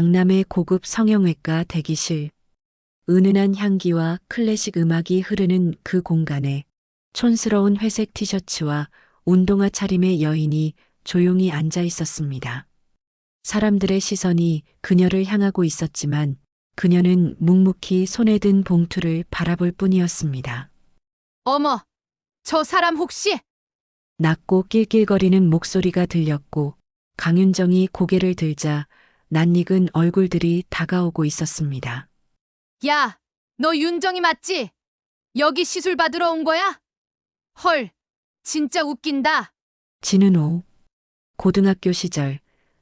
강남의 고급 성형외과 대기실. 은은한 향기와 클래식 음악이 흐르는 그 공간에 촌스러운 회색 티셔츠와 운동화 차림의 여인이 조용히 앉아 있었습니다. 사람들의 시선이 그녀를 향하고 있었지만 그녀는 묵묵히 손에 든 봉투를 바라볼 뿐이었습니다. 어머, 저 사람 혹시? 낮고 낄낄거리는 목소리가 들렸고 강윤정이 고개를 들자 낯익은 얼굴들이 다가오고 있었습니다. 야, 너 윤정이 맞지? 여기 시술 받으러 온 거야? 헐, 진짜 웃긴다. 진은호. 고등학교 시절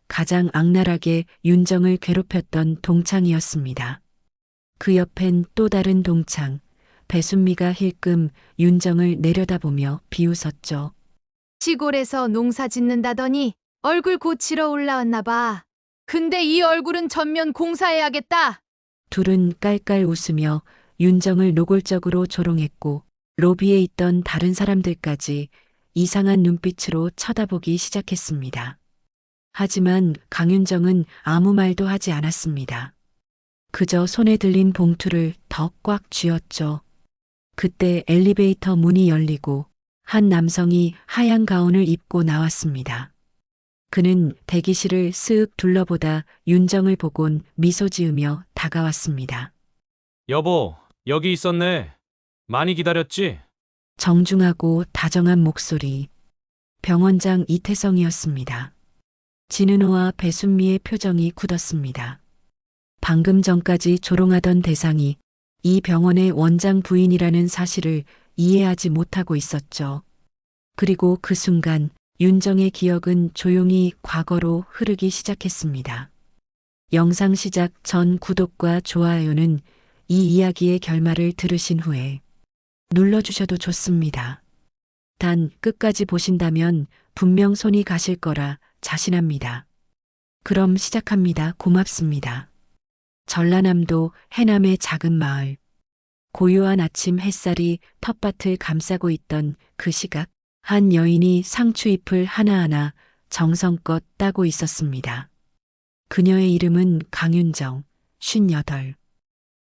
가장 악랄하게 윤정을 괴롭혔던 동창이었습니다. 그 옆엔 또 다른 동창, 배순미가 힐끔 윤정을 내려다보며 비웃었죠. 시골에서 농사 짓는다더니 얼굴 고치러 올라왔나 봐. 근데 이 얼굴은 전면 공사해야겠다. 둘은 깔깔 웃으며 윤정을 노골적으로 조롱했고 로비에 있던 다른 사람들까지 이상한 눈빛으로 쳐다보기 시작했습니다. 하지만 강윤정은 아무 말도 하지 않았습니다. 그저 손에 들린 봉투를 더 꽉 쥐었죠. 그때 엘리베이터 문이 열리고 한 남성이 하얀 가운을 입고 나왔습니다. 그는 대기실을 쓱 둘러보다 윤정을 보곤 미소 지으며 다가왔습니다. 여보, 여기 있었네. 많이 기다렸지? 정중하고 다정한 목소리. 병원장 이태성이었습니다. 진은호와 배순미의 표정이 굳었습니다. 방금 전까지 조롱하던 대상이 이 병원의 원장 부인이라는 사실을 이해하지 못하고 있었죠. 그리고 그 순간 윤정의 기억은 조용히 과거로 흐르기 시작했습니다. 영상 시작 전 구독과 좋아요는 이 이야기의 결말을 들으신 후에 눌러주셔도 좋습니다. 단 끝까지 보신다면 분명 손이 가실 거라 자신합니다. 그럼 시작합니다. 고맙습니다. 전라남도 해남의 작은 마을. 고요한 아침 햇살이 텃밭을 감싸고 있던 그 시각, 한 여인이 상추잎을 하나하나 정성껏 따고 있었습니다. 그녀의 이름은 강윤정, 58.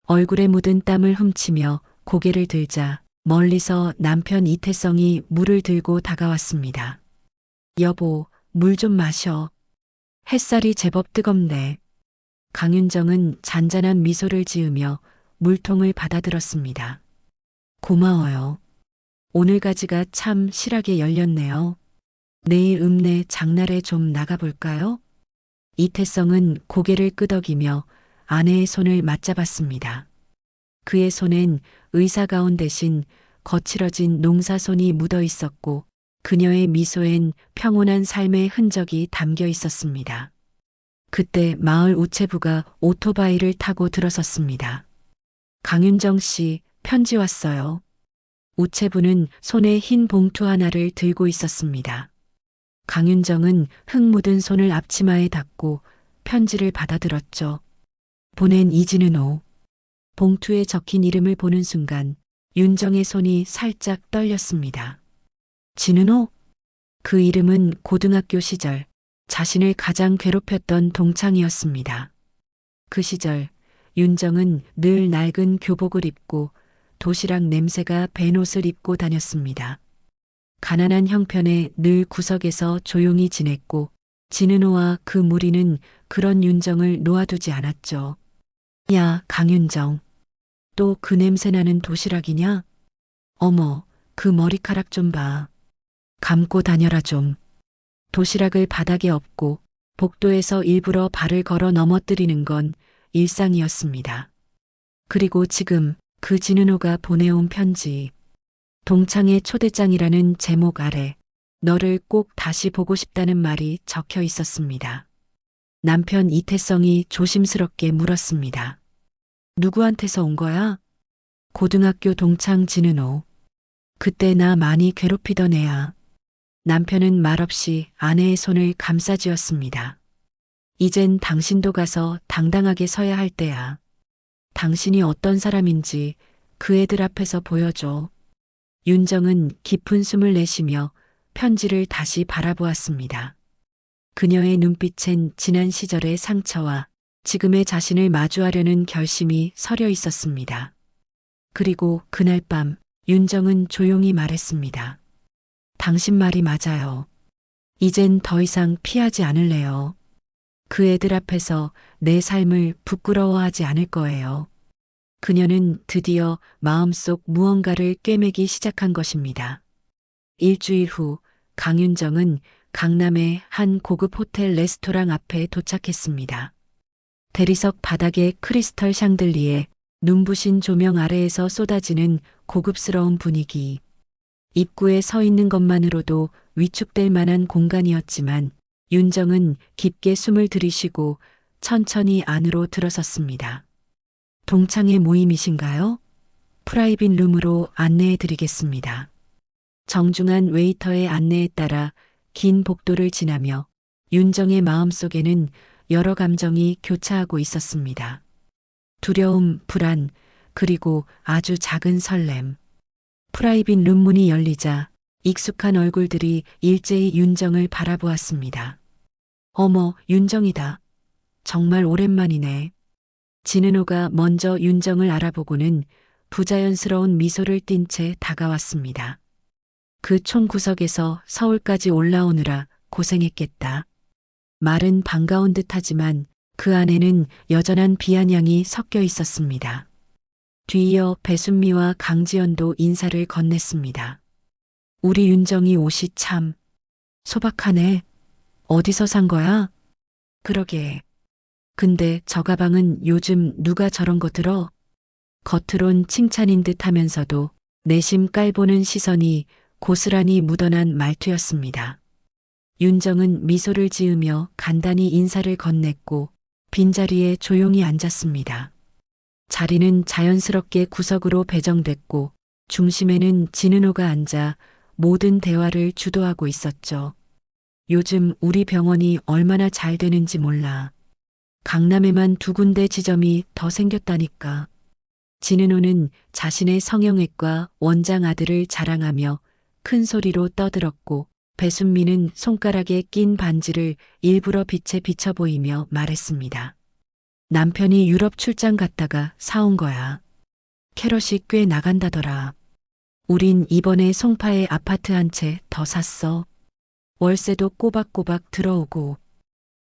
얼굴에 묻은 땀을 훔치며 고개를 들자 멀리서 남편 이태성이 물을 들고 다가왔습니다. 여보, 물 좀 마셔. 햇살이 제법 뜨겁네. 강윤정은 잔잔한 미소를 지으며 물통을 받아들었습니다. 고마워요. 오늘 가지가 참 실하게 열렸네요. 내일 읍내 장날에 좀 나가볼까요? 이태성은 고개를 끄덕이며 아내의 손을 맞잡았습니다. 그의 손엔 의사가운 대신 거칠어진 농사손이 묻어 있었고 그녀의 미소엔 평온한 삶의 흔적이 담겨 있었습니다. 그때 마을 우체부가 오토바이를 타고 들어섰습니다. 강윤정 씨, 편지 왔어요. 우체부는 손에 흰 봉투 하나를 들고 있었습니다. 강윤정은 흙 묻은 손을 앞치마에 닫고 편지를 받아들었죠. 보낸 이진은호. 봉투에 적힌 이름을 보는 순간 윤정의 손이 살짝 떨렸습니다. 진은호? 그 이름은 고등학교 시절 자신을 가장 괴롭혔던 동창이었습니다. 그 시절 윤정은 늘 낡은 교복을 입고 도시락 냄새가 밴 옷을 입고 다녔습니다. 가난한 형편에 늘 구석에서 조용히 지냈고 진은호와 그 무리는 그런 윤정을 놓아두지 않았죠. 야, 강윤정. 또 그 냄새나는 도시락이냐? 어머, 그 머리카락 좀 봐. 감고 다녀라 좀. 도시락을 바닥에 엎고 복도에서 일부러 발을 걸어 넘어뜨리는 건 일상이었습니다. 그리고 지금 그 진은호가 보내온 편지. 동창의 초대장이라는 제목 아래 너를 꼭 다시 보고 싶다는 말이 적혀 있었습니다. 남편 이태성이 조심스럽게 물었습니다. 누구한테서 온 거야? 고등학교 동창 진은호. 그때 나 많이 괴롭히던 애야. 남편은 말없이 아내의 손을 감싸쥐었습니다. 이젠 당신도 가서 당당하게 서야 할 때야. 당신이 어떤 사람인지 그 애들 앞에서 보여줘. 윤정은 깊은 숨을 내쉬며 편지를 다시 바라보았습니다. 그녀의 눈빛엔 지난 시절의 상처와 지금의 자신을 마주하려는 결심이 서려 있었습니다. 그리고 그날 밤 윤정은 조용히 말했습니다. 당신 말이 맞아요. 이젠 더 이상 피하지 않을래요. 그 애들 앞에서 내 삶을 부끄러워하지 않을 거예요. 그녀는 드디어 마음속 무언가를 꿰매기 시작한 것입니다. 일주일 후 강윤정은 강남의 한 고급 호텔 레스토랑 앞에 도착했습니다. 대리석 바닥에 크리스털 샹들리에 눈부신 조명 아래에서 쏟아지는 고급스러운 분위기. 입구에 서 있는 것만으로도 위축될 만한 공간이었지만 윤정은 깊게 숨을 들이쉬고 천천히 안으로 들어섰습니다. 동창회 모임이신가요? 프라이빗 룸으로 안내해 드리겠습니다. 정중한 웨이터의 안내에 따라 긴 복도를 지나며 윤정의 마음속에는 여러 감정이 교차하고 있었습니다. 두려움, 불안, 그리고 아주 작은 설렘. 프라이빗 룸 문이 열리자 익숙한 얼굴들이 일제히 윤정을 바라보았습니다. 어머, 윤정이다. 정말 오랜만이네. 진은호가 먼저 윤정을 알아보고는 부자연스러운 미소를 띤 채 다가왔습니다. 그 총구석에서 서울까지 올라오느라 고생했겠다. 말은 반가운 듯하지만 그 안에는 여전한 비아냥이 섞여 있었습니다. 뒤이어 배순미와 강지연도 인사를 건넸습니다. 우리 윤정이 옷이 참 소박하네. 어디서 산 거야? 그러게. 근데 저 가방은 요즘 누가 저런 거 들어? 겉으론 칭찬인 듯 하면서도 내심 깔보는 시선이 고스란히 묻어난 말투였습니다. 윤정은 미소를 지으며 간단히 인사를 건넸고 빈자리에 조용히 앉았습니다. 자리는 자연스럽게 구석으로 배정됐고 중심에는 진은호가 앉아 모든 대화를 주도하고 있었죠. 요즘 우리 병원이 얼마나 잘 되는지 몰라. 강남에만 2군데 지점이 더 생겼다니까. 진은호는 자신의 성형외과 원장 아들을 자랑하며 큰 소리로 떠들었고 배순미는 손가락에 낀 반지를 일부러 빛에 비춰 보이며 말했습니다. 남편이 유럽 출장 갔다가 사온 거야. 캐럿이 꽤 나간다더라. 우린 이번에 송파에 아파트 한 채 더 샀어. 월세도 꼬박꼬박 들어오고.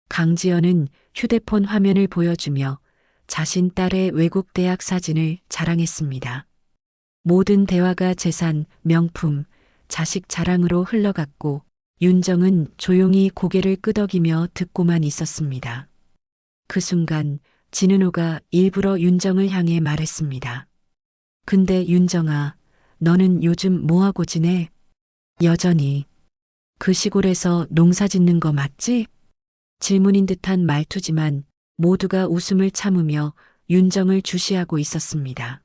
강지연은 휴대폰 화면을 보여주며 자신 딸의 외국 대학 사진을 자랑했습니다. 모든 대화가 재산, 명품, 자식 자랑으로 흘러갔고 윤정은 조용히 고개를 끄덕이며 듣고만 있었습니다. 그 순간 진은호가 일부러 윤정을 향해 말했습니다. 근데 윤정아, 너는 요즘 뭐하고 지내? 여전히. 그 시골에서 농사 짓는 거 맞지? 질문인 듯한 말투지만 모두가 웃음을 참으며 윤정을 주시하고 있었습니다.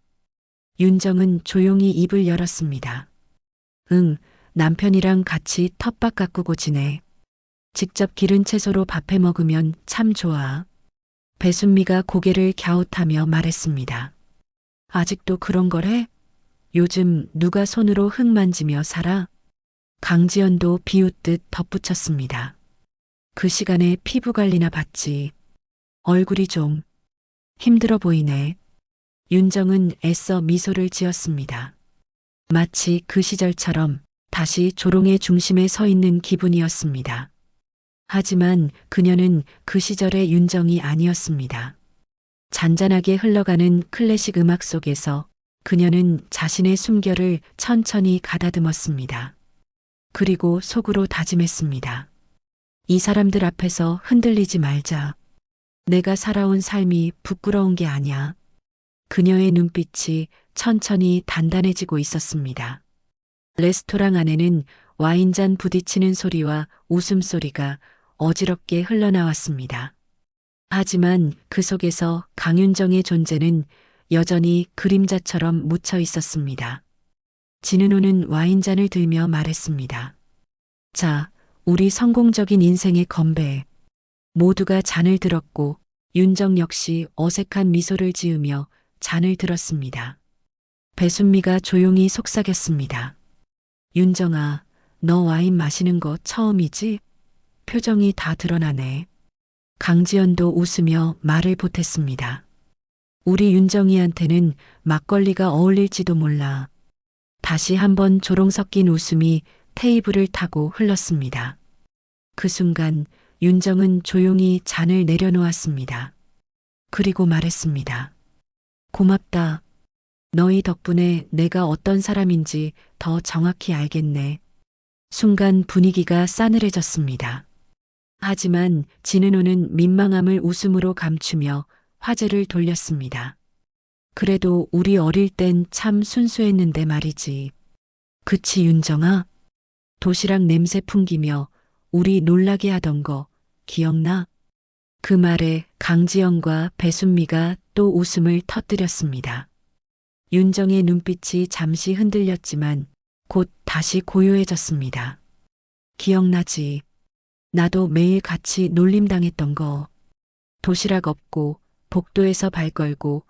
윤정은 조용히 입을 열었습니다. 응, 남편이랑 같이 텃밭 가꾸고 지내. 직접 기른 채소로 밥해 먹으면 참 좋아. 배순미가 고개를 갸웃하며 말했습니다. 아직도 그런 걸 해? 요즘 누가 손으로 흙 만지며 살아? 강지연도 비웃듯 덧붙였습니다. 그 시간에 피부 관리나 받지. 얼굴이 좀 힘들어 보이네. 윤정은 애써 미소를 지었습니다. 마치 그 시절처럼 다시 조롱의 중심에 서 있는 기분이었습니다. 하지만 그녀는 그 시절의 윤정이 아니었습니다. 잔잔하게 흘러가는 클래식 음악 속에서 그녀는 자신의 숨결을 천천히 가다듬었습니다. 그리고 속으로 다짐했습니다. 이 사람들 앞에서 흔들리지 말자. 내가 살아온 삶이 부끄러운 게 아니야. 그녀의 눈빛이 천천히 단단해지고 있었습니다. 레스토랑 안에는 와인잔 부딪히는 소리와 웃음소리가 어지럽게 흘러나왔습니다. 하지만 그 속에서 강윤정의 존재는 여전히 그림자처럼 묻혀 있었습니다. 진은호는 와인잔을 들며 말했습니다. 자, 우리 성공적인 인생의 건배. 모두가 잔을 들었고 윤정 역시 어색한 미소를 지으며 잔을 들었습니다. 배순미가 조용히 속삭였습니다. 윤정아, 너 와인 마시는 거 처음이지? 표정이 다 드러나네. 강지연도 웃으며 말을 보탰습니다. 우리 윤정이한테는 막걸리가 어울릴지도 몰라. 다시 한번 조롱 섞인 웃음이 테이블을 타고 흘렀습니다. 그 순간 윤정은 조용히 잔을 내려놓았습니다. 그리고 말했습니다. 고맙다. 너희 덕분에 내가 어떤 사람인지 더 정확히 알겠네. 순간 분위기가 싸늘해졌습니다. 하지만 진은호는 민망함을 웃음으로 감추며 화제를 돌렸습니다. 그래도 우리 어릴 땐 참 순수했는데 말이지. 그치 윤정아? 도시락 냄새 풍기며 우리 놀라게 하던 거 기억나? 그 말에 강지영과 배순미가 또 웃음을 터뜨렸습니다. 윤정의 눈빛이 잠시 흔들렸지만 곧 다시 고요해졌습니다. 기억나지? 나도 매일 같이 놀림당했던 거. 도시락 없고 복도에서 발 걸고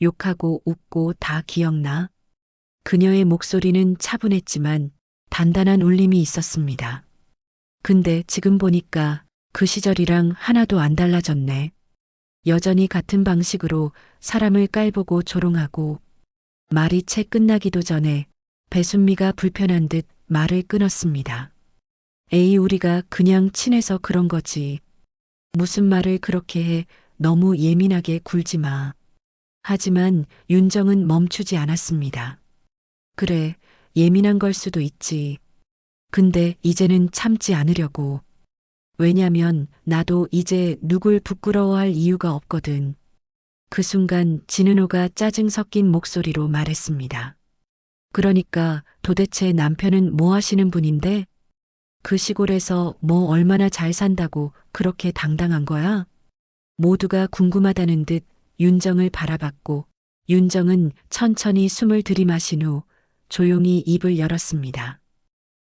욕하고 웃고 다 기억나? 그녀의 목소리는 차분했지만 단단한 울림이 있었습니다. 근데 지금 보니까 그 시절이랑 하나도 안 달라졌네. 여전히 같은 방식으로 사람을 깔보고 조롱하고. 말이 채 끝나기도 전에 배순미가 불편한 듯 말을 끊었습니다. 에이 우리가 그냥 친해서 그런 거지. 무슨 말을 그렇게 해. 너무 예민하게 굴지 마. 하지만 윤정은 멈추지 않았습니다. 그래, 예민한 걸 수도 있지. 근데 이제는 참지 않으려고. 왜냐면 나도 이제 누굴 부끄러워할 이유가 없거든. 그 순간 진은호가 짜증 섞인 목소리로 말했습니다. 그러니까 도대체 남편은 뭐 하시는 분인데? 그 시골에서 뭐 얼마나 잘 산다고 그렇게 당당한 거야? 모두가 궁금하다는 듯 윤정을 바라봤고 윤정은 천천히 숨을 들이마신 후 조용히 입을 열었습니다.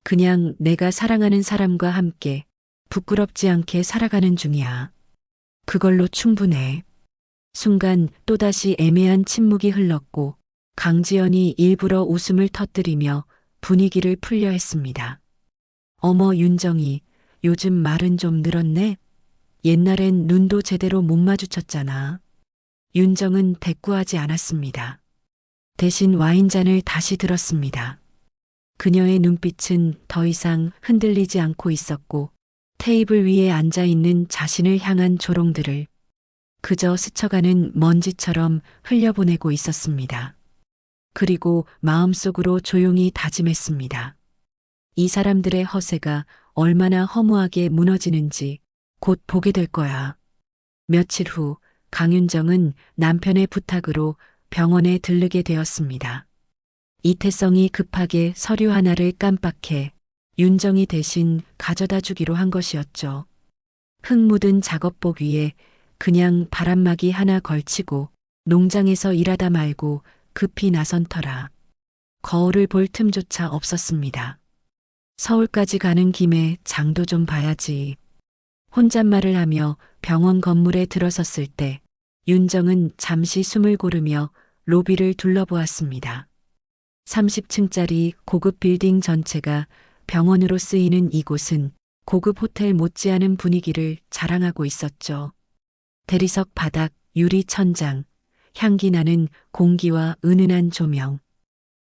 그냥 내가 사랑하는 사람과 함께 부끄럽지 않게 살아가는 중이야. 그걸로 충분해. 순간 또다시 애매한 침묵이 흘렀고 강지연이 일부러 웃음을 터뜨리며 분위기를 풀려 했습니다. 어머 윤정이 요즘 말은 좀 늘었네. 옛날엔 눈도 제대로 못 마주쳤잖아. 윤정은 대꾸하지 않았습니다. 대신 와인잔을 다시 들었습니다. 그녀의 눈빛은 더 이상 흔들리지 않고 있었고 테이블 위에 앉아있는 자신을 향한 조롱들을 그저 스쳐가는 먼지처럼 흘려보내고 있었습니다. 그리고 마음속으로 조용히 다짐했습니다. 이 사람들의 허세가 얼마나 허무하게 무너지는지 곧 보게 될 거야. 며칠 후 강윤정은 남편의 부탁으로 병원에 들르게 되었습니다. 이태성이 급하게 서류 하나를 깜빡해 윤정이 대신 가져다 주기로 한 것이었죠. 흙 묻은 작업복 위에 그냥 바람막이 하나 걸치고 농장에서 일하다 말고 급히 나선 터라 거울을 볼 틈조차 없었습니다. 서울까지 가는 김에 장도 좀 봐야지. 혼잣말을 하며 병원 건물에 들어섰을 때 윤정은 잠시 숨을 고르며 로비를 둘러보았습니다. 30층짜리 고급 빌딩 전체가 병원으로 쓰이는 이곳은 고급 호텔 못지않은 분위기를 자랑하고 있었죠. 대리석 바닥, 유리 천장, 향기 나는 공기와 은은한 조명.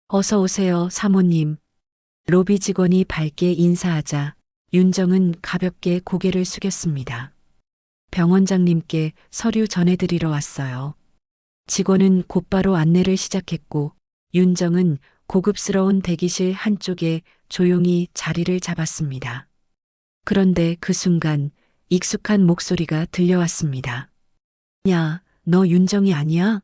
어서 오세요, 사모님. 로비 직원이 밝게 인사하자 윤정은 가볍게 고개를 숙였습니다. 병원장님께 서류 전해드리러 왔어요. 직원은 곧바로 안내를 시작했고 윤정은 고급스러운 대기실 한쪽에 조용히 자리를 잡았습니다. 그런데 그 순간 익숙한 목소리가 들려왔습니다. 야, 너 윤정이 아니야?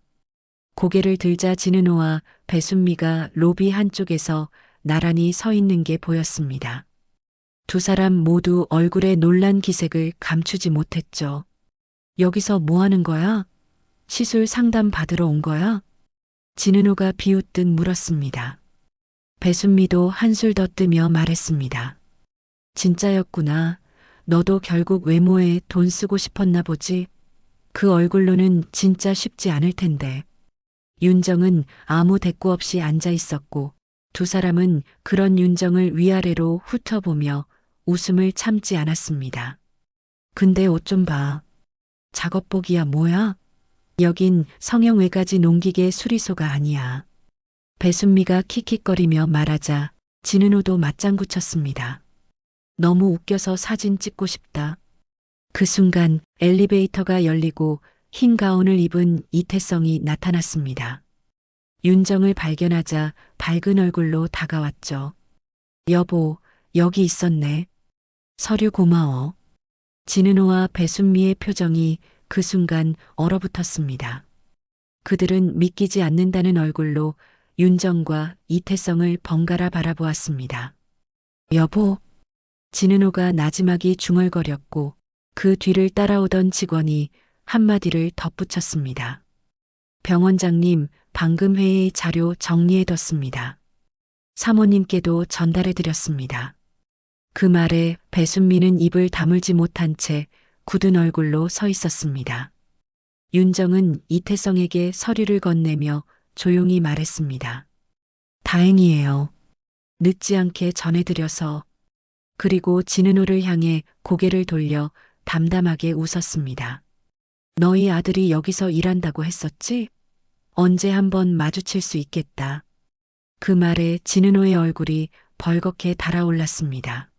고개를 들자 진은호와 배순미가 로비 한쪽에서 나란히 서 있는 게 보였습니다. 두 사람 모두 얼굴에 놀란 기색을 감추지 못했죠. 여기서 뭐 하는 거야? 시술 상담 받으러 온 거야? 진은호가 비웃듯 물었습니다. 배순미도 한술 더 뜨며 말했습니다. 진짜였구나. 너도 결국 외모에 돈 쓰고 싶었나 보지? 그 얼굴로는 진짜 쉽지 않을 텐데. 윤정은 아무 대꾸 없이 앉아 있었고 두 사람은 그런 윤정을 위아래로 훑어보며 웃음을 참지 않았습니다. 근데 옷 좀 봐. 작업복이야 뭐야? 여긴 성형외과지 농기계 수리소가 아니야. 배순미가 킥킥거리며 말하자 진은호도 맞장구 쳤습니다. 너무 웃겨서 사진 찍고 싶다. 그 순간 엘리베이터가 열리고 흰 가운을 입은 이태성이 나타났습니다. 윤정을 발견하자 밝은 얼굴로 다가왔죠. 여보, 여기 있었네. 서류 고마워. 진은호와 배순미의 표정이 그 순간 얼어붙었습니다. 그들은 믿기지 않는다는 얼굴로 윤정과 이태성을 번갈아 바라보았습니다. 여보, 진은호가 나지막이 중얼거렸고 그 뒤를 따라오던 직원이 한마디를 덧붙였습니다. 병원장님, 방금 회의 자료 정리해뒀습니다. 사모님께도 전달해드렸습니다. 그 말에 배순미는 입을 다물지 못한 채 굳은 얼굴로 서 있었습니다. 윤정은 이태성에게 서류를 건네며 조용히 말했습니다. 다행이에요. 늦지 않게 전해드려서. 그리고 진은호를 향해 고개를 돌려 담담하게 웃었습니다. 너희 아들이 여기서 일한다고 했었지? 언제 한번 마주칠 수 있겠다. 그 말에 진은호의 얼굴이 벌겋게 달아올랐습니다.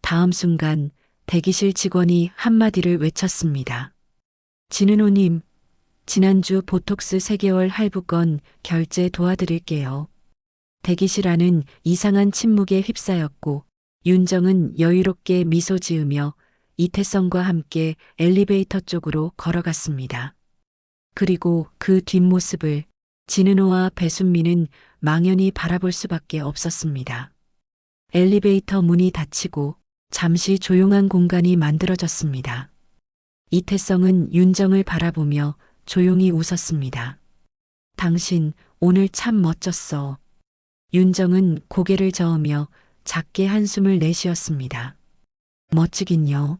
다음 순간 대기실 직원이 한마디를 외쳤습니다. 진은호님, 지난주 보톡스 3개월 할부건 결제 도와드릴게요. 대기실 안은 이상한 침묵에 휩싸였고 윤정은 여유롭게 미소 지으며 이태성과 함께 엘리베이터 쪽으로 걸어갔습니다. 그리고 그 뒷모습을 진은호와 배순미는 망연히 바라볼 수밖에 없었습니다. 엘리베이터 문이 닫히고 잠시 조용한 공간이 만들어졌습니다. 이태성은 윤정을 바라보며 조용히 웃었습니다. 당신 오늘 참 멋졌어. 윤정은 고개를 저으며 작게 한숨을 내쉬었습니다. 멋지긴요.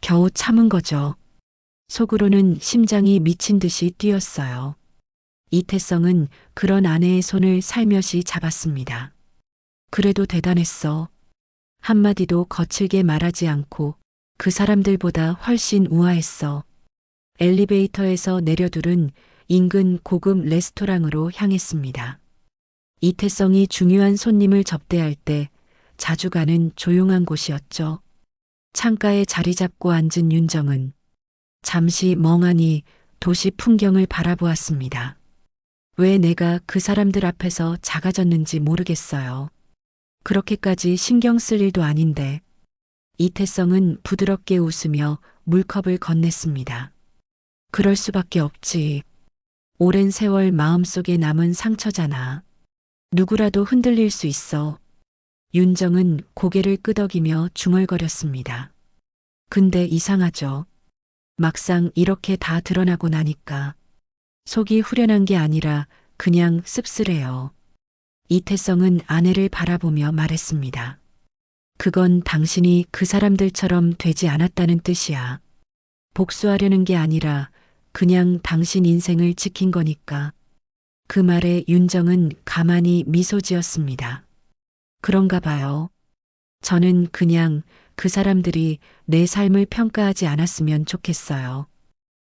겨우 참은 거죠. 속으로는 심장이 미친 듯이 뛰었어요. 이태성은 그런 아내의 손을 살며시 잡았습니다. 그래도 대단했어. 한마디도 거칠게 말하지 않고 그 사람들보다 훨씬 우아했어. 엘리베이터에서 내려둘은 인근 고급 레스토랑으로 향했습니다. 이태성이 중요한 손님을 접대할 때 자주 가는 조용한 곳이었죠. 창가에 자리 잡고 앉은 윤정은 잠시 멍하니 도시 풍경을 바라보았습니다. 왜 내가 그 사람들 앞에서 작아졌는지 모르겠어요. 그렇게까지 신경 쓸 일도 아닌데. 이태성은 부드럽게 웃으며 물컵을 건넸습니다. 그럴 수밖에 없지. 오랜 세월 마음속에 남은 상처잖아. 누구라도 흔들릴 수 있어. 윤정은 고개를 끄덕이며 중얼거렸습니다. 근데 이상하죠. 막상 이렇게 다 드러나고 나니까 속이 후련한 게 아니라 그냥 씁쓸해요. 이태성은 아내를 바라보며 말했습니다. 그건 당신이 그 사람들처럼 되지 않았다는 뜻이야. 복수하려는 게 아니라 그냥 당신 인생을 지킨 거니까. 그 말에 윤정은 가만히 미소 지었습니다. 그런가 봐요. 저는 그냥 그 사람들이 내 삶을 평가하지 않았으면 좋겠어요.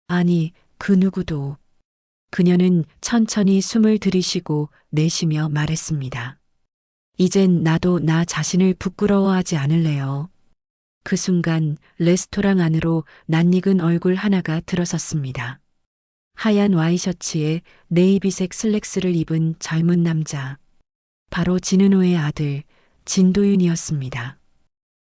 아니, 그 누구도. 그녀는 천천히 숨을 들이쉬고 내쉬며 말했습니다. 이젠 나도 나 자신을 부끄러워하지 않을래요. 그 순간 레스토랑 안으로 낯익은 얼굴 하나가 들어섰습니다. 하얀 와이셔츠에 네이비색 슬랙스를 입은 젊은 남자. 바로 진은호의 아들 진도윤이었습니다.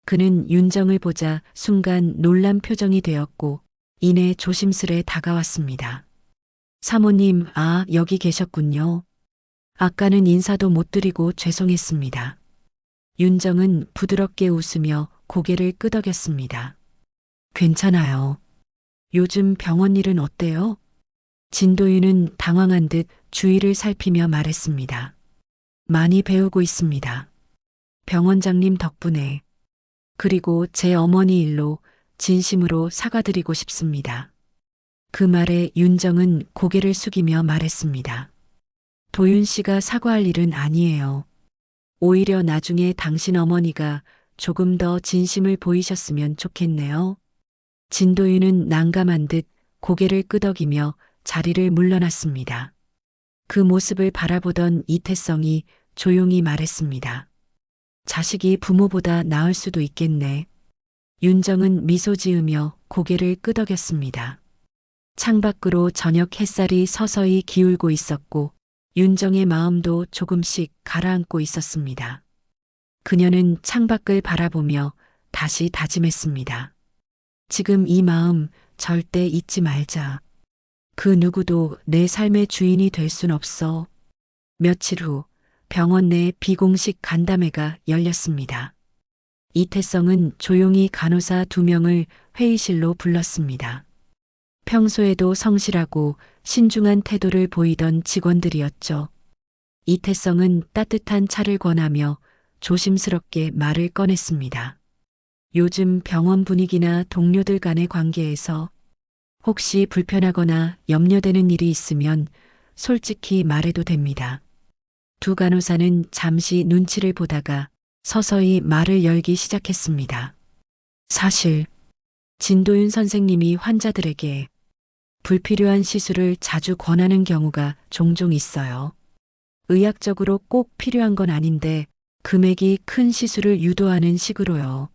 그는 윤정을 보자 순간 놀란 표정이 되었고 이내 조심스레 다가왔습니다. 사모님, 여기 계셨군요. 아까는 인사도 못 드리고 죄송했습니다. 윤정은 부드럽게 웃으며 고개를 끄덕였습니다. 괜찮아요. 요즘 병원 일은 어때요? 진도윤은 당황한 듯 주위를 살피며 말했습니다. 많이 배우고 있습니다. 병원장님 덕분에. 그리고 제 어머니 일로 진심으로 사과드리고 싶습니다. 그 말에 윤정은 고개를 숙이며 말했습니다. 도윤 씨가 사과할 일은 아니에요. 오히려 나중에 당신 어머니가 조금 더 진심을 보이셨으면 좋겠네요. 진도윤은 난감한 듯 고개를 끄덕이며 자리를 물러났습니다. 그 모습을 바라보던 이태성이 조용히 말했습니다. 자식이 부모보다 나을 수도 있겠네. 윤정은 미소 지으며 고개를 끄덕였습니다. 창밖으로 저녁 햇살이 서서히 기울고 있었고 윤정의 마음도 조금씩 가라앉고 있었습니다. 그녀는 창밖을 바라보며 다시 다짐했습니다. 지금 이 마음 절대 잊지 말자. 그 누구도 내 삶의 주인이 될 순 없어. 며칠 후 병원 내 비공식 간담회가 열렸습니다. 이태성은 조용히 간호사 2명을 회의실로 불렀습니다. 평소에도 성실하고 신중한 태도를 보이던 직원들이었죠. 이태성은 따뜻한 차를 권하며 조심스럽게 말을 꺼냈습니다. 요즘 병원 분위기나 동료들 간의 관계에서 혹시 불편하거나 염려되는 일이 있으면 솔직히 말해도 됩니다. 두 간호사는 잠시 눈치를 보다가 서서히 말을 열기 시작했습니다. 사실 진도윤 선생님이 환자들에게 불필요한 시술을 자주 권하는 경우가 종종 있어요. 의학적으로 꼭 필요한 건 아닌데 금액이 큰 시술을 유도하는 식으로요.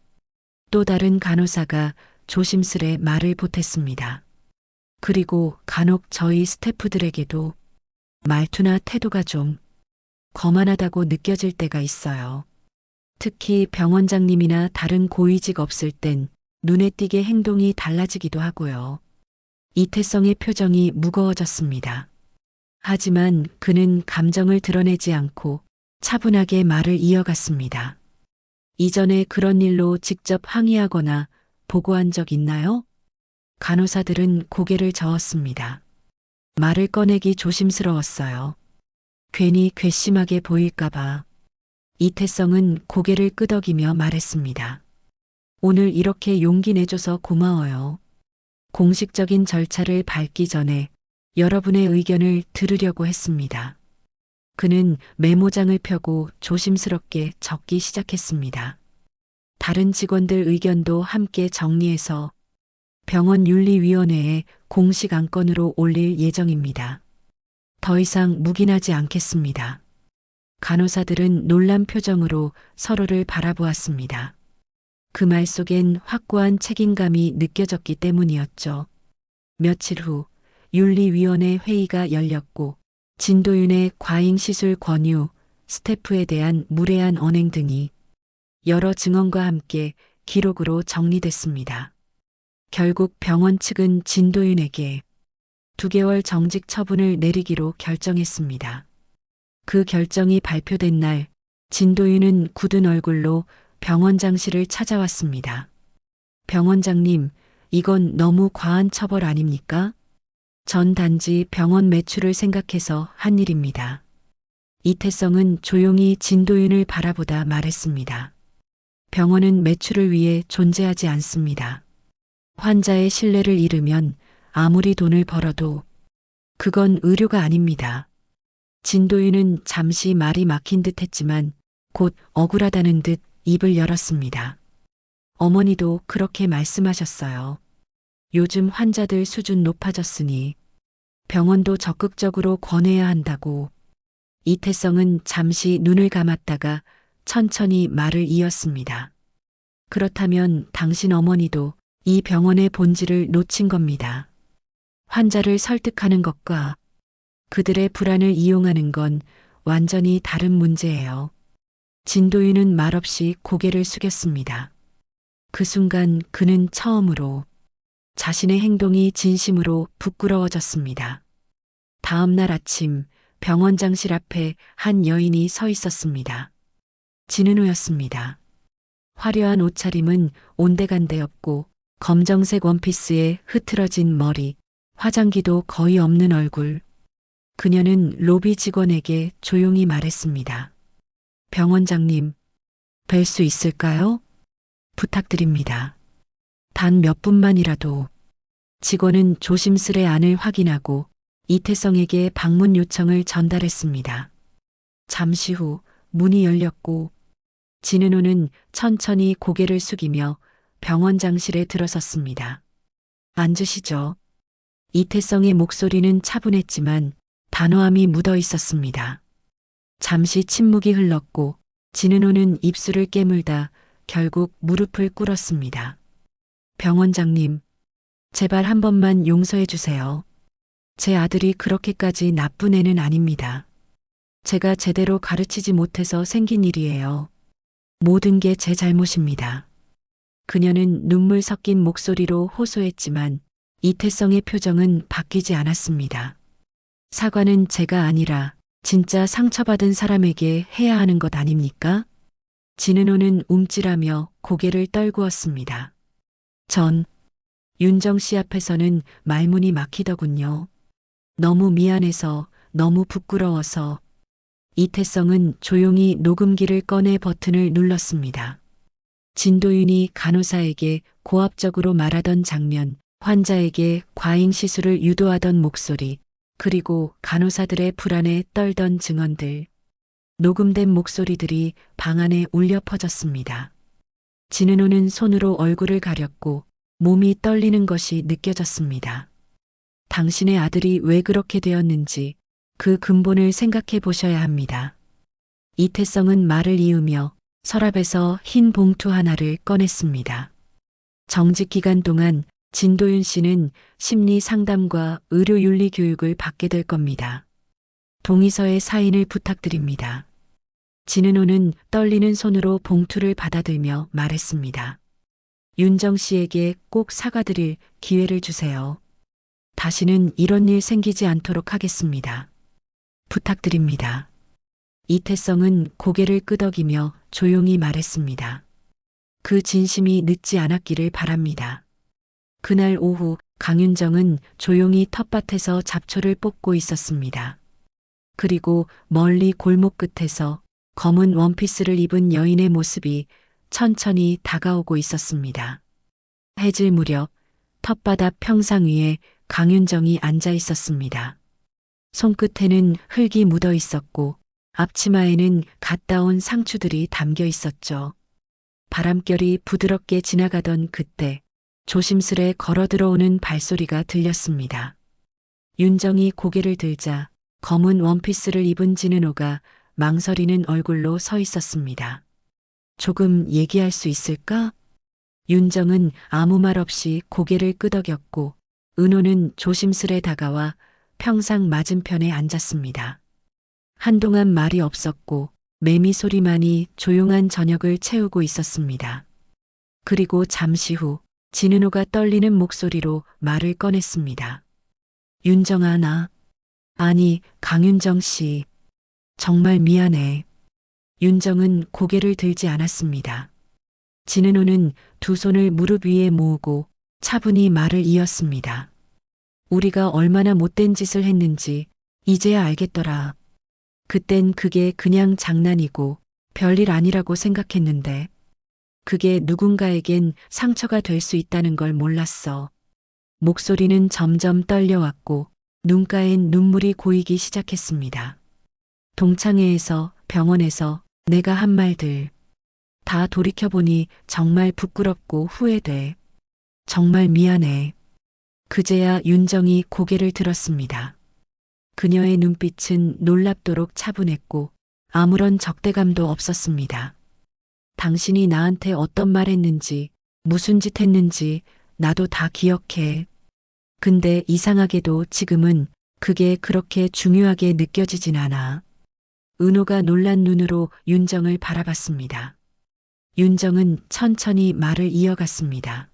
또 다른 간호사가 조심스레 말을 보탰습니다. 그리고 간혹 저희 스태프들에게도 말투나 태도가 좀 거만하다고 느껴질 때가 있어요. 특히 병원장님이나 다른 고위직 없을 땐 눈에 띄게 행동이 달라지기도 하고요. 이태성의 표정이 무거워졌습니다. 하지만 그는 감정을 드러내지 않고 차분하게 말을 이어갔습니다. 이전에 그런 일로 직접 항의하거나 보고한 적 있나요? 간호사들은 고개를 저었습니다. 말을 꺼내기 조심스러웠어요. 괜히 괘씸하게 보일까봐. 이태성은 고개를 끄덕이며 말했습니다. 오늘 이렇게 용기 내줘서 고마워요. 공식적인 절차를 밟기 전에 여러분의 의견을 들으려고 했습니다. 그는 메모장을 펴고 조심스럽게 적기 시작했습니다. 다른 직원들 의견도 함께 정리해서 병원윤리위원회에 공식 안건으로 올릴 예정입니다. 더 이상 묵인하지 않겠습니다. 간호사들은 놀란 표정으로 서로를 바라보았습니다. 그 말 속엔 확고한 책임감이 느껴졌기 때문이었죠. 며칠 후 윤리위원회 회의가 열렸고 진도윤의 과잉시술 권유, 스태프에 대한 무례한 언행 등이 여러 증언과 함께 기록으로 정리됐습니다. 결국 병원 측은 진도윤에게 2개월 정직 처분을 내리기로 결정했습니다. 그 결정이 발표된 날 진도윤은 굳은 얼굴로 병원장실을 찾아왔습니다. 병원장님, 이건 너무 과한 처벌 아닙니까? 전 단지 병원 매출을 생각해서 한 일입니다. 이태성은 조용히 진도윤을 바라보다 말했습니다. 병원은 매출을 위해 존재하지 않습니다. 환자의 신뢰를 잃으면 아무리 돈을 벌어도 그건 의료가 아닙니다. 진도윤은 잠시 말이 막힌 듯 했지만 곧 억울하다는 듯 입을 열었습니다. 어머니도 그렇게 말씀하셨어요. 요즘 환자들 수준 높아졌으니 병원도 적극적으로 권해야 한다고. 이태성은 잠시 눈을 감았다가 천천히 말을 이었습니다. 그렇다면 당신 어머니도 이 병원의 본질을 놓친 겁니다. 환자를 설득하는 것과 그들의 불안을 이용하는 건 완전히 다른 문제예요. 진도윤은 말없이 고개를 숙였습니다. 그 순간 그는 처음으로 자신의 행동이 진심으로 부끄러워졌습니다. 다음 날 아침 병원장실 앞에 한 여인이 서 있었습니다. 진은호였습니다. 화려한 옷차림은 온데간데없고 검정색 원피스에 흐트러진 머리, 화장기도 거의 없는 얼굴. 그녀는 로비 직원에게 조용히 말했습니다. 병원장님, 뵐 수 있을까요? 부탁드립니다. 단 몇 분만이라도. 직원은 조심스레 안을 확인하고 이태성에게 방문 요청을 전달했습니다. 잠시 후 문이 열렸고 진은호는 천천히 고개를 숙이며 병원장실에 들어섰습니다. 앉으시죠. 이태성의 목소리는 차분했지만 단호함이 묻어 있었습니다. 잠시 침묵이 흘렀고 진은호는 입술을 깨물다 결국 무릎을 꿇었습니다. 병원장님, 제발 한 번만 용서해 주세요. 제 아들이 그렇게까지 나쁜 애는 아닙니다. 제가 제대로 가르치지 못해서 생긴 일이에요. 모든 게 제 잘못입니다. 그녀는 눈물 섞인 목소리로 호소했지만 이태성의 표정은 바뀌지 않았습니다. 사과는 제가 아니라 진짜 상처받은 사람에게 해야 하는 것 아닙니까? 진은호는 움찔하며 고개를 떨구었습니다. 전 윤정 씨 앞에서는 말문이 막히더군요. 너무 미안해서, 너무 부끄러워서. 이태성은 조용히 녹음기를 꺼내 버튼을 눌렀습니다. 진도윤이 간호사에게 고압적으로 말하던 장면, 환자에게 과잉 시술을 유도하던 목소리, 그리고 간호사들의 불안에 떨던 증언들. 녹음된 목소리들이 방 안에 울려 퍼졌습니다. 진은호는 손으로 얼굴을 가렸고 몸이 떨리는 것이 느껴졌습니다. 당신의 아들이 왜 그렇게 되었는지 그 근본을 생각해 보셔야 합니다. 이태성은 말을 이으며 서랍에서 흰 봉투 하나를 꺼냈습니다. 정직 기간 동안 진도윤 씨는 심리 상담과 의료 윤리 교육을 받게 될 겁니다. 동의서에 사인을 부탁드립니다. 진은호는 떨리는 손으로 봉투를 받아들며 말했습니다. 윤정 씨에게 꼭 사과드릴 기회를 주세요. 다시는 이런 일 생기지 않도록 하겠습니다. 부탁드립니다. 이태성은 고개를 끄덕이며 조용히 말했습니다. 그 진심이 늦지 않았기를 바랍니다. 그날 오후 강윤정은 조용히 텃밭에서 잡초를 뽑고 있었습니다. 그리고 멀리 골목 끝에서 검은 원피스를 입은 여인의 모습이 천천히 다가오고 있었습니다. 해질 무렵 텃바닥 평상 위에 강윤정이 앉아 있었습니다. 손끝에는 흙이 묻어 있었고 앞치마에는 갔다 온 상추들이 담겨 있었죠. 바람결이 부드럽게 지나가던 그때 조심스레 걸어 들어오는 발소리가 들렸습니다. 윤정이 고개를 들자 검은 원피스를 입은 진은호가 망설이는 얼굴로 서 있었습니다. 조금 얘기할 수 있을까? 윤정은 아무 말 없이 고개를 끄덕였고 은호는 조심스레 다가와 평상 맞은편에 앉았습니다. 한동안 말이 없었고 매미 소리만이 조용한 저녁을 채우고 있었습니다. 그리고 잠시 후 진은호가 떨리는 목소리로 말을 꺼냈습니다. 윤정아, 아니 강윤정 씨, 정말 미안해. 윤정은 고개를 들지 않았습니다. 진은호는 두 손을 무릎 위에 모으고 차분히 말을 이었습니다. 우리가 얼마나 못된 짓을 했는지 이제야 알겠더라. 그땐 그게 그냥 장난이고 별일 아니라고 생각했는데 그게 누군가에겐 상처가 될 수 있다는 걸 몰랐어. 목소리는 점점 떨려왔고 눈가엔 눈물이 고이기 시작했습니다. 동창회에서, 병원에서 내가 한 말들 다 돌이켜보니 정말 부끄럽고 후회돼. 정말 미안해. 그제야 윤정이 고개를 들었습니다. 그녀의 눈빛은 놀랍도록 차분했고 아무런 적대감도 없었습니다. 당신이 나한테 어떤 말 했는지, 무슨 짓 했는지 나도 다 기억해. 근데 이상하게도 지금은 그게 그렇게 중요하게 느껴지진 않아. 은호가 놀란 눈으로 윤정을 바라봤습니다. 윤정은 천천히 말을 이어갔습니다.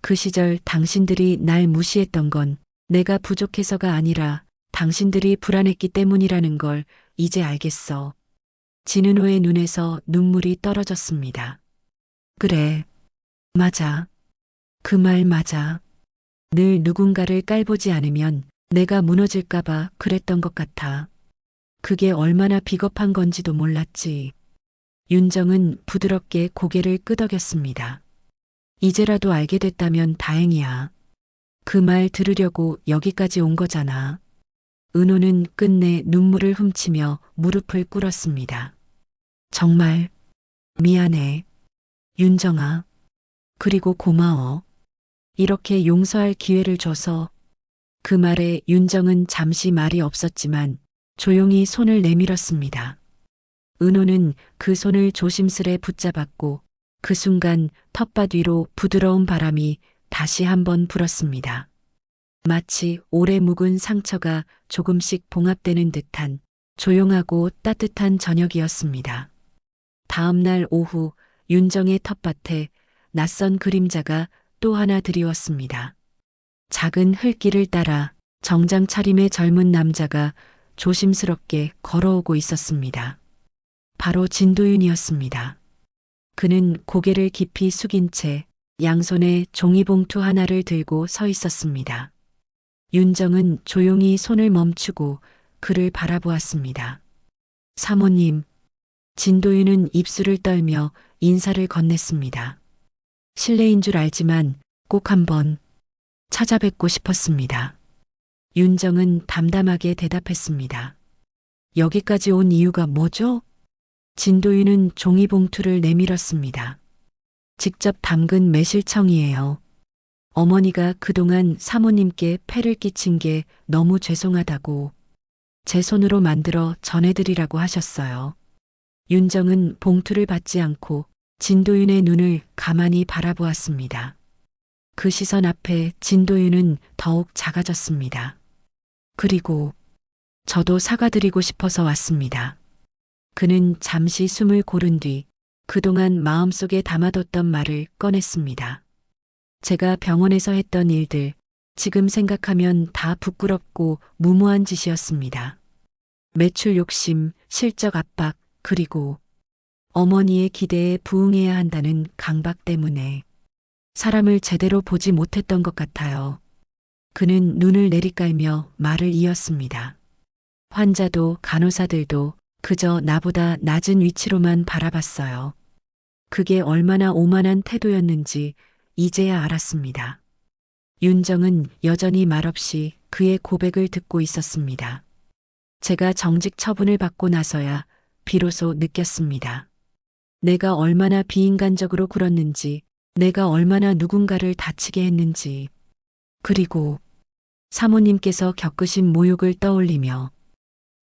그 시절 당신들이 날 무시했던 건 내가 부족해서가 아니라 당신들이 불안했기 때문이라는 걸 이제 알겠어. 진은호의 눈에서 눈물이 떨어졌습니다. 그래, 맞아. 그 말 맞아. 늘 누군가를 깔보지 않으면 내가 무너질까봐 그랬던 것 같아. 그게 얼마나 비겁한 건지도 몰랐지. 윤정은 부드럽게 고개를 끄덕였습니다. 이제라도 알게 됐다면 다행이야. 그 말 들으려고 여기까지 온 거잖아. 은호는 끝내 눈물을 훔치며 무릎을 꿇었습니다. 정말 미안해. 윤정아. 그리고 고마워. 이렇게 용서할 기회를 줘서. 그 말에 윤정은 잠시 말이 없었지만 조용히 손을 내밀었습니다. 은호는 그 손을 조심스레 붙잡았고 그 순간 텃밭 위로 부드러운 바람이 다시 한번 불었습니다. 마치 오래 묵은 상처가 조금씩 봉합되는 듯한 조용하고 따뜻한 저녁이었습니다. 다음 날 오후 윤정의 텃밭에 낯선 그림자가 또 하나 드리웠습니다. 작은 흙길을 따라 정장 차림의 젊은 남자가 조심스럽게 걸어오고 있었습니다. 바로 진도윤이었습니다. 그는 고개를 깊이 숙인 채 양손에 종이봉투 하나를 들고 서 있었습니다. 윤정은 조용히 손을 멈추고 그를 바라보았습니다. 사모님. 진도윤은 입술을 떨며 인사를 건넸습니다. 실례인 줄 알지만 꼭 한번 찾아뵙고 싶었습니다. 윤정은 담담하게 대답했습니다. 여기까지 온 이유가 뭐죠? 진도윤은 종이봉투를 내밀었습니다. 직접 담근 매실청이에요. 어머니가 그동안 사모님께 폐를 끼친 게 너무 죄송하다고 제 손으로 만들어 전해드리라고 하셨어요. 윤정은 봉투를 받지 않고 진도윤의 눈을 가만히 바라보았습니다. 그 시선 앞에 진도윤은 더욱 작아졌습니다. 그리고 저도 사과드리고 싶어서 왔습니다. 그는 잠시 숨을 고른 뒤 그동안 마음속에 담아뒀던 말을 꺼냈습니다. 제가 병원에서 했던 일들, 지금 생각하면 다 부끄럽고 무모한 짓이었습니다. 매출 욕심, 실적 압박, 그리고 어머니의 기대에 부응해야 한다는 강박 때문에 사람을 제대로 보지 못했던 것 같아요. 그는 눈을 내리깔며 말을 이었습니다. 환자도 간호사들도 그저 나보다 낮은 위치로만 바라봤어요. 그게 얼마나 오만한 태도였는지 이제야 알았습니다. 윤정은 여전히 말없이 그의 고백을 듣고 있었습니다. 제가 정직 처분을 받고 나서야 비로소 느꼈습니다. 내가 얼마나 비인간적으로 굴었는지, 내가 얼마나 누군가를 다치게 했는지, 그리고 사모님께서 겪으신 모욕을 떠올리며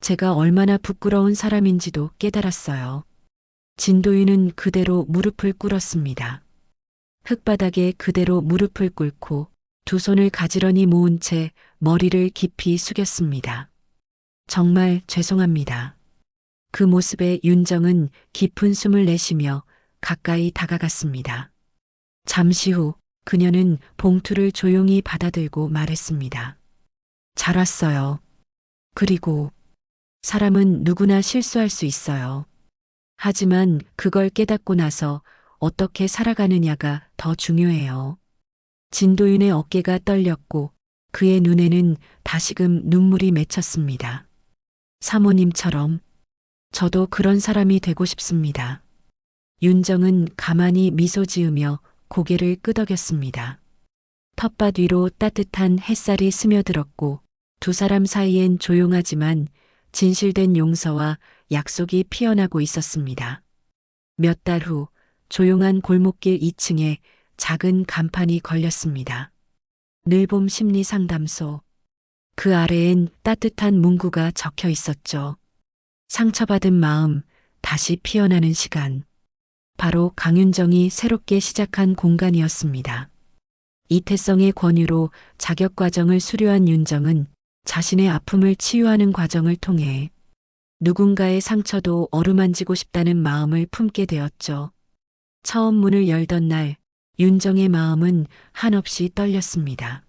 제가 얼마나 부끄러운 사람인지도 깨달았어요. 진도윤은 그대로 무릎을 꿇었습니다. 흙바닥에 그대로 무릎을 꿇고 두 손을 가지런히 모은 채 머리를 깊이 숙였습니다. 정말 죄송합니다. 그 모습에 윤정은 깊은 숨을 내쉬며 가까이 다가갔습니다. 잠시 후 그녀는 봉투를 조용히 받아들고 말했습니다. 잘 왔어요. 그리고 사람은 누구나 실수할 수 있어요. 하지만 그걸 깨닫고 나서 어떻게 살아가느냐가 더 중요해요. 진도윤의 어깨가 떨렸고 그의 눈에는 다시금 눈물이 맺혔습니다. 사모님처럼 저도 그런 사람이 되고 싶습니다. 윤정은 가만히 미소 지으며 고개를 끄덕였습니다. 텃밭 위로 따뜻한 햇살이 스며들었고 두 사람 사이엔 조용하지만 진실된 용서와 약속이 피어나고 있었습니다. 몇 달 후 조용한 골목길 2층에 작은 간판이 걸렸습니다. 늘봄 심리 상담소. 그 아래엔 따뜻한 문구가 적혀 있었죠. 상처받은 마음, 다시 피어나는 시간. 바로 강윤정이 새롭게 시작한 공간이었습니다. 이태성의 권유로 자격과정을 수료한 윤정은 자신의 아픔을 치유하는 과정을 통해 누군가의 상처도 어루만지고 싶다는 마음을 품게 되었죠. 처음 문을 열던 날 윤정의 마음은 한없이 떨렸습니다.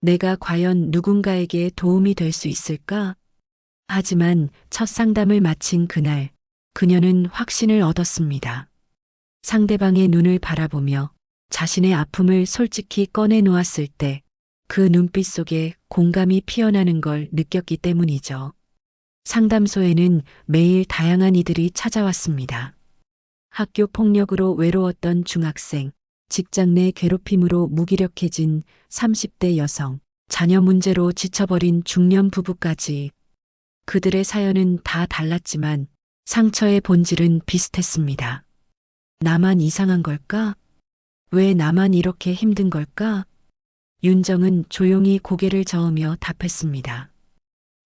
내가 과연 누군가에게 도움이 될 수 있을까? 하지만 첫 상담을 마친 그날 그녀는 확신을 얻었습니다. 상대방의 눈을 바라보며 자신의 아픔을 솔직히 꺼내 놓았을 때 그 눈빛 속에 공감이 피어나는 걸 느꼈기 때문이죠. 상담소에는 매일 다양한 이들이 찾아왔습니다. 학교 폭력으로 외로웠던 중학생, 직장 내 괴롭힘으로 무기력해진 30대 여성, 자녀 문제로 지쳐버린 중년 부부까지. 그들의 사연은 다 달랐지만 상처의 본질은 비슷했습니다. 나만 이상한 걸까? 왜 나만 이렇게 힘든 걸까? 윤정은 조용히 고개를 저으며 답했습니다.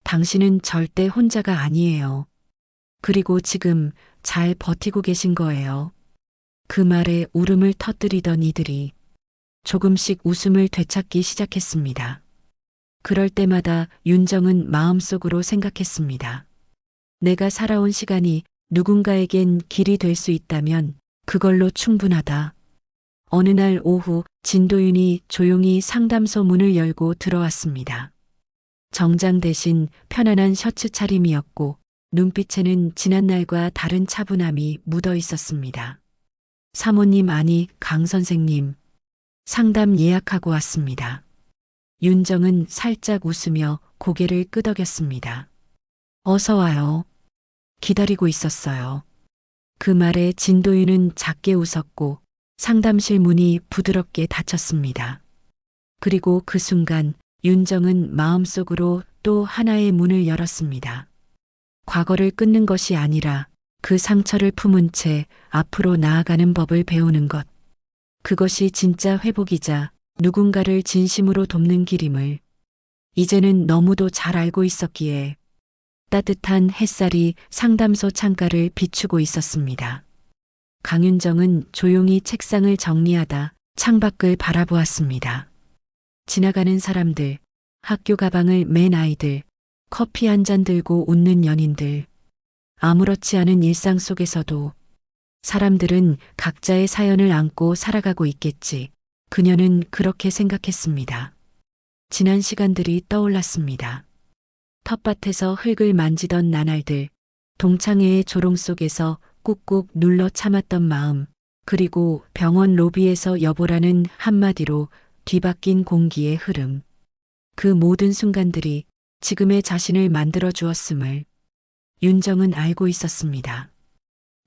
당신은 절대 혼자가 아니에요. 그리고 지금 잘 버티고 계신 거예요. 그 말에 울음을 터뜨리던 이들이 조금씩 웃음을 되찾기 시작했습니다. 그럴 때마다 윤정은 마음속으로 생각했습니다. 내가 살아온 시간이 누군가에겐 길이 될 수 있다면 그걸로 충분하다. 어느 날 오후 진도윤이 조용히 상담소 문을 열고 들어왔습니다. 정장 대신 편안한 셔츠 차림이었고 눈빛에는 지난날과 다른 차분함이 묻어 있었습니다. 사모님 아니 강 선생님, 상담 예약하고 왔습니다. 윤정은 살짝 웃으며 고개를 끄덕였습니다. 어서 와요. 기다리고 있었어요. 그 말에 진도윤은 작게 웃었고 상담실 문이 부드럽게 닫혔습니다. 그리고 그 순간 윤정은 마음속으로 또 하나의 문을 열었습니다. 과거를 끊는 것이 아니라 그 상처를 품은 채 앞으로 나아가는 법을 배우는 것. 그것이 진짜 회복이자 누군가를 진심으로 돕는 길임을 이제는 너무도 잘 알고 있었기에 따뜻한 햇살이 상담소 창가를 비추고 있었습니다. 강윤정은 조용히 책상을 정리하다 창밖을 바라보았습니다. 지나가는 사람들, 학교 가방을 맨 아이들, 커피 한 잔 들고 웃는 연인들. 아무렇지 않은 일상 속에서도 사람들은 각자의 사연을 안고 살아가고 있겠지. 그녀는 그렇게 생각했습니다. 지난 시간들이 떠올랐습니다. 텃밭에서 흙을 만지던 나날들, 동창회의 조롱 속에서 꾹꾹 눌러 참았던 마음, 그리고 병원 로비에서 여보라는 한마디로 뒤바뀐 공기의 흐름. 그 모든 순간들이 지금의 자신을 만들어 주었음을 윤정은 알고 있었습니다.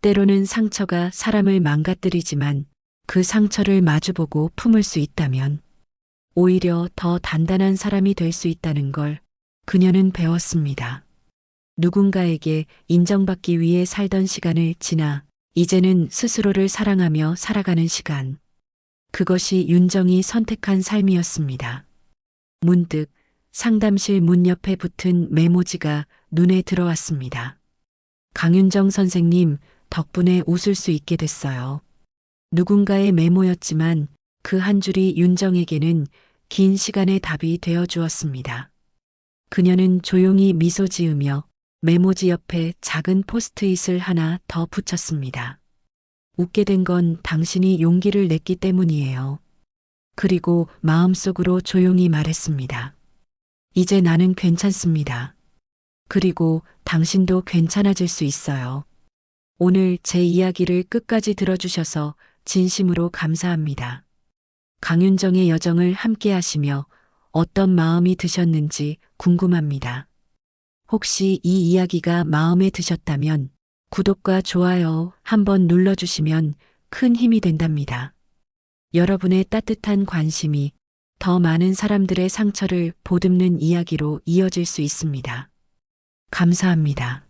때로는 상처가 사람을 망가뜨리지만 그 상처를 마주보고 품을 수 있다면 오히려 더 단단한 사람이 될 수 있다는 걸 그녀는 배웠습니다. 누군가에게 인정받기 위해 살던 시간을 지나 이제는 스스로를 사랑하며 살아가는 시간. 그것이 윤정이 선택한 삶이었습니다. 문득 상담실 문 옆에 붙은 메모지가 눈에 들어왔습니다. 강윤정 선생님 덕분에 웃을 수 있게 됐어요. 누군가의 메모였지만 그 한 줄이 윤정에게는 긴 시간의 답이 되어 주었습니다. 그녀는 조용히 미소 지으며 메모지 옆에 작은 포스트잇을 하나 더 붙였습니다. 웃게 된 건 당신이 용기를 냈기 때문이에요. 그리고 마음속으로 조용히 말했습니다. 이제 나는 괜찮습니다. 그리고 당신도 괜찮아질 수 있어요. 오늘 제 이야기를 끝까지 들어주셔서 진심으로 감사합니다. 강윤정의 여정을 함께 하시며 어떤 마음이 드셨는지 궁금합니다. 혹시 이 이야기가 마음에 드셨다면 구독과 좋아요 한번 눌러주시면 큰 힘이 된답니다. 여러분의 따뜻한 관심이 더 많은 사람들의 상처를 보듬는 이야기로 이어질 수 있습니다. 감사합니다.